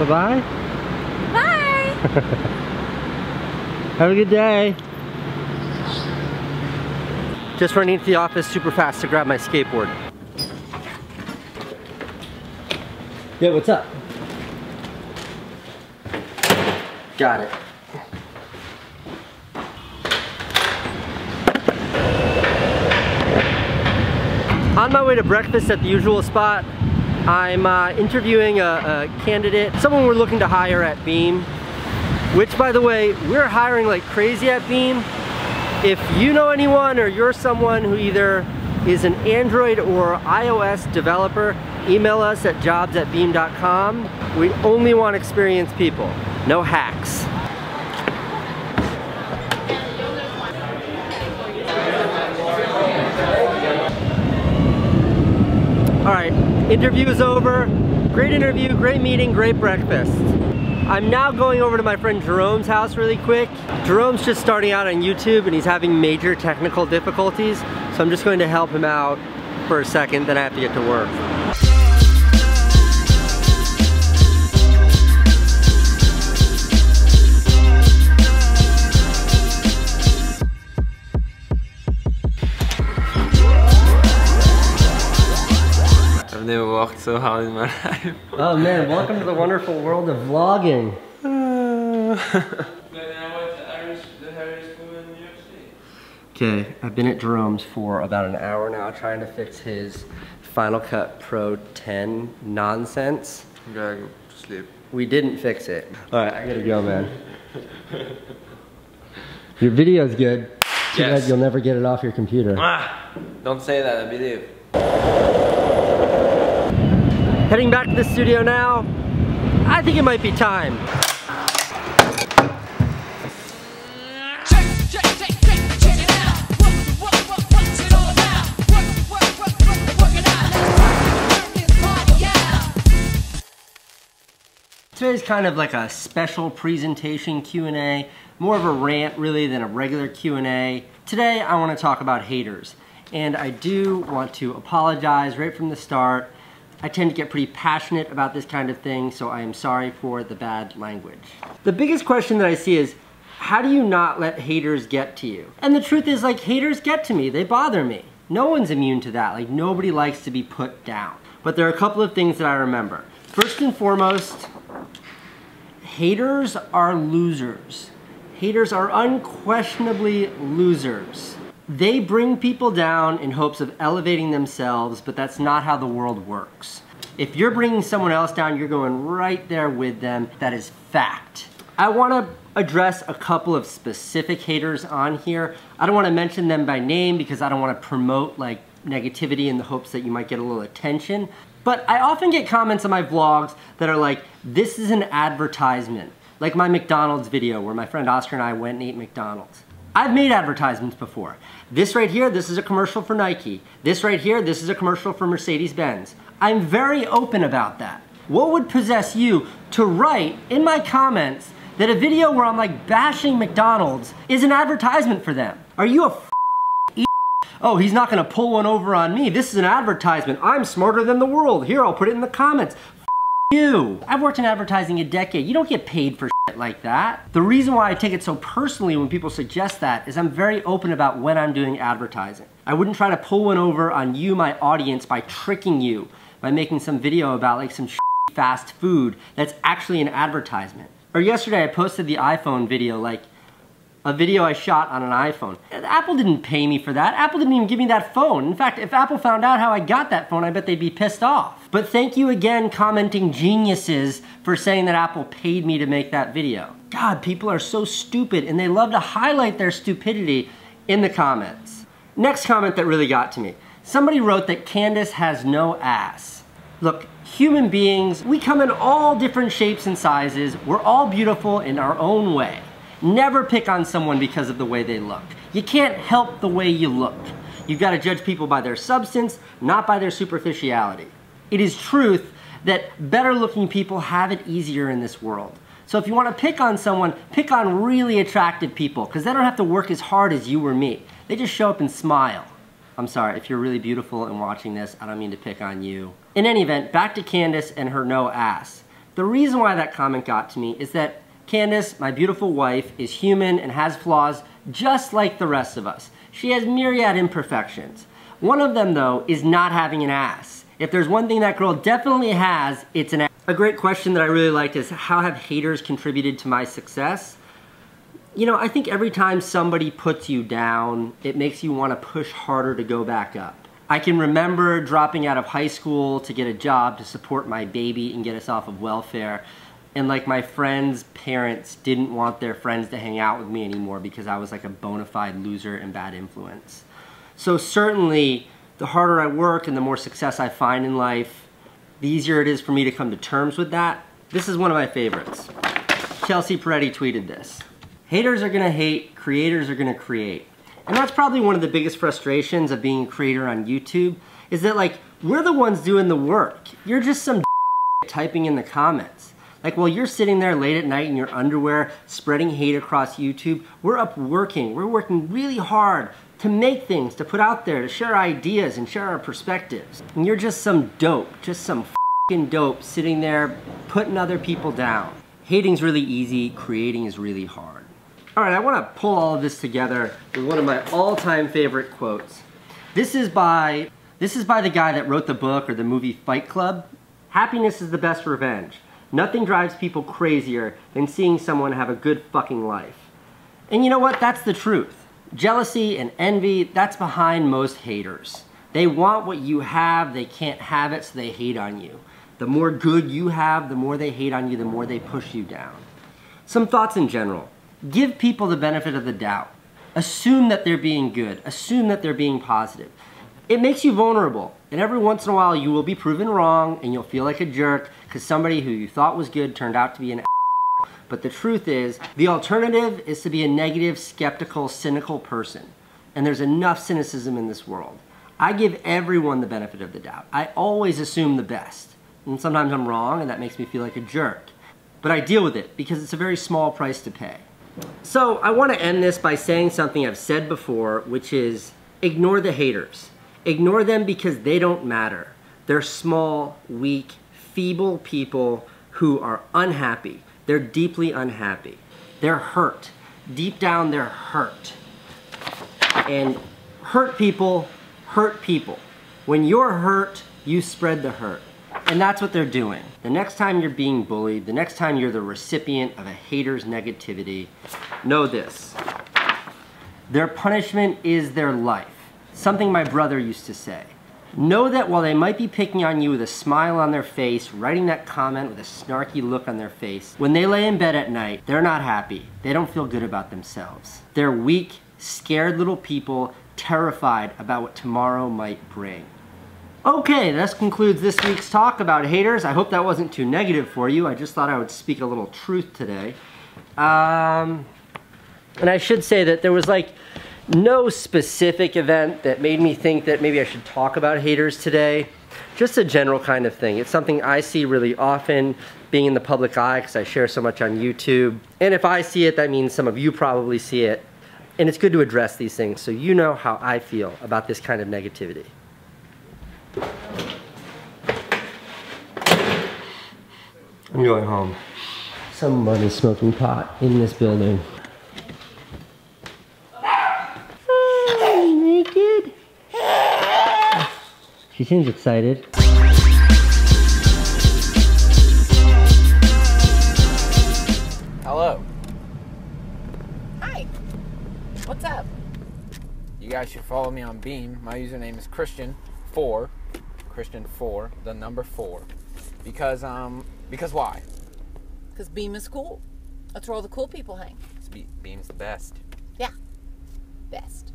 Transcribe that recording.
bye-bye? Bye! Have a good day. Just running to the office super fast to grab my skateboard. Yeah, what's up? Got it. On my way to breakfast at the usual spot, I'm interviewing a candidate, someone we're looking to hire at Beam, which, by the way, we're hiring like crazy at Beam. If you know anyone or you're someone who either is an Android or iOS developer, email us at jobs@beam.com. We only want experienced people, no hacks. All right, interview is over. Great interview, great meeting, great breakfast. I'm now going over to my friend Jerome's house really quick. Jerome's just starting out on YouTube and he's having major technical difficulties, so I'm just going to help him out for a second, then I have to get to work. I've never walked so hard in my life. Oh man, welcome to the wonderful world of vlogging. Okay, I've been at Jerome's for about an hour now trying to fix his Final Cut Pro 10 nonsense. I gotta go to sleep. We didn't fix it. Alright, I gotta go, man. Your video's good. Too bad you'll never get it off your computer. Ah, don't say that, I believe. Heading back to the studio now. I think it might be time. Today's kind of like a special presentation Q&A, more of a rant really than a regular Q&A. Today I want to talk about haters, and I do want to apologize right from the start. I tend to get pretty passionate about this kind of thing, so I am sorry for the bad language. The biggest question that I see is, how do you not let haters get to you? And the truth is, like, haters get to me, they bother me. No one's immune to that, like nobody likes to be put down. But there are a couple of things that I remember. First and foremost, haters are losers. Haters are unquestionably losers. They bring people down in hopes of elevating themselves, but that's not how the world works. If you're bringing someone else down, you're going right there with them. That is fact. I want to address a couple of specific haters on here. I don't want to mention them by name because I don't want to promote like negativity in the hopes that you might get a little attention. But I often get comments on my vlogs that are like, this is an advertisement. Like my McDonald's video where my friend Oscar and I went and ate McDonald's. I've made advertisements before. This right here, this is a commercial for Nike. This right here, this is a commercial for Mercedes-Benz. I'm very open about that. What would possess you to write in my comments that a video where I'm like bashing McDonald's is an advertisement for them? Are you a oh, he's not gonna pull one over on me. This is an advertisement. I'm smarter than the world. Here, I'll put it in the comments. You. I've worked in advertising a decade. You don't get paid for shit like that. The reason why I take it so personally when people suggest that is I'm very open about when I'm doing advertising. I wouldn't try to pull one over on you, my audience, by tricking you, by making some video about like some fast food that's actually an advertisement. Or yesterday I posted the iPhone video, like a video I shot on an iPhone. Apple didn't pay me for that. Apple didn't even give me that phone. In fact, if Apple found out how I got that phone, I bet they'd be pissed off. But thank you again, commenting geniuses, for saying that Apple paid me to make that video. God, people are so stupid and they love to highlight their stupidity in the comments. Next comment that really got to me. Somebody wrote that Candace has no ass. Look, human beings, we come in all different shapes and sizes. We're all beautiful in our own way. Never pick on someone because of the way they look. You can't help the way you look. You've got to judge people by their substance, not by their superficiality. It is truth that better looking people have it easier in this world. So if you want to pick on someone, pick on really attractive people because they don't have to work as hard as you or me. They just show up and smile. I'm sorry, if you're really beautiful and watching this, I don't mean to pick on you. In any event, back to Candace and her no ass. The reason why that comment got to me is that Candace, my beautiful wife, is human and has flaws just like the rest of us. She has myriad imperfections. One of them, though, is not having an ass. If there's one thing that girl definitely has, it's an ass. A great question that I really liked is, how have haters contributed to my success? You know, I think every time somebody puts you down, it makes you want to push harder to go back up. I can remember dropping out of high school to get a job to support my baby and get us off of welfare. And like my friends' parents didn't want their friends to hang out with me anymore because I was like a bona fide loser and bad influence. So certainly, the harder I work and the more success I find in life, the easier it is for me to come to terms with that. This is one of my favorites. Chelsea Peretti tweeted this. Haters are gonna hate, creators are gonna create. And that's probably one of the biggest frustrations of being a creator on YouTube, is that like, we're the ones doing the work. You're just some typing in the comments. Like while you're sitting there late at night in your underwear, spreading hate across YouTube, we're up working. We're working really hard to make things, to put out there, to share ideas and share our perspectives. And you're just some dope, just some f***ing dope sitting there putting other people down. Hating's really easy, creating is really hard. All right, I want to pull all of this together with one of my all-time favorite quotes. This is by the guy that wrote the book or the movie Fight Club. Happiness is the best revenge. Nothing drives people crazier than seeing someone have a good fucking life. And you know what? That's the truth. Jealousy and envy, that's behind most haters. They want what you have, they can't have it, so they hate on you. The more good you have, the more they hate on you, the more they push you down. Some thoughts in general. Give people the benefit of the doubt. Assume that they're being good. Assume that they're being positive. It makes you vulnerable. And every once in a while you will be proven wrong and you'll feel like a jerk because somebody who you thought was good turned out to be an asshole. But the truth is, the alternative is to be a negative, skeptical, cynical person. And there's enough cynicism in this world. I give everyone the benefit of the doubt. I always assume the best. And sometimes I'm wrong and that makes me feel like a jerk. But I deal with it because it's a very small price to pay. So I want to end this by saying something I've said before, which is ignore the haters. Ignore them because they don't matter. They're small, weak, feeble people who are unhappy. They're deeply unhappy. They're hurt. Deep down, they're hurt. And hurt people hurt people. When you're hurt, you spread the hurt. And that's what they're doing. The next time you're being bullied, the next time you're the recipient of a hater's negativity, know this. Their punishment is their life. Something my brother used to say. Know that while they might be picking on you with a smile on their face, writing that comment with a snarky look on their face, when they lay in bed at night, they're not happy. They don't feel good about themselves. They're weak, scared little people, terrified about what tomorrow might bring. Okay, this concludes this week's talk about haters. I hope that wasn't too negative for you. I just thought I would speak a little truth today. And I should say that there was like no specific event that made me think that maybe I should talk about haters today. Just a general kind of thing. It's something I see really often being in the public eye because I share so much on YouTube. And if I see it, that means some of you probably see it. And it's good to address these things so you know how I feel about this kind of negativity. I'm going home. Somebody's smoking pot in this building. Naked. She seems excited. Hello. Hi. What's up? You guys should follow me on Beam. My username is Christian4, Christian4, the number 4. Because why? Because Beam is cool. That's where all the cool people hang. Beam's the best. Yeah. Best.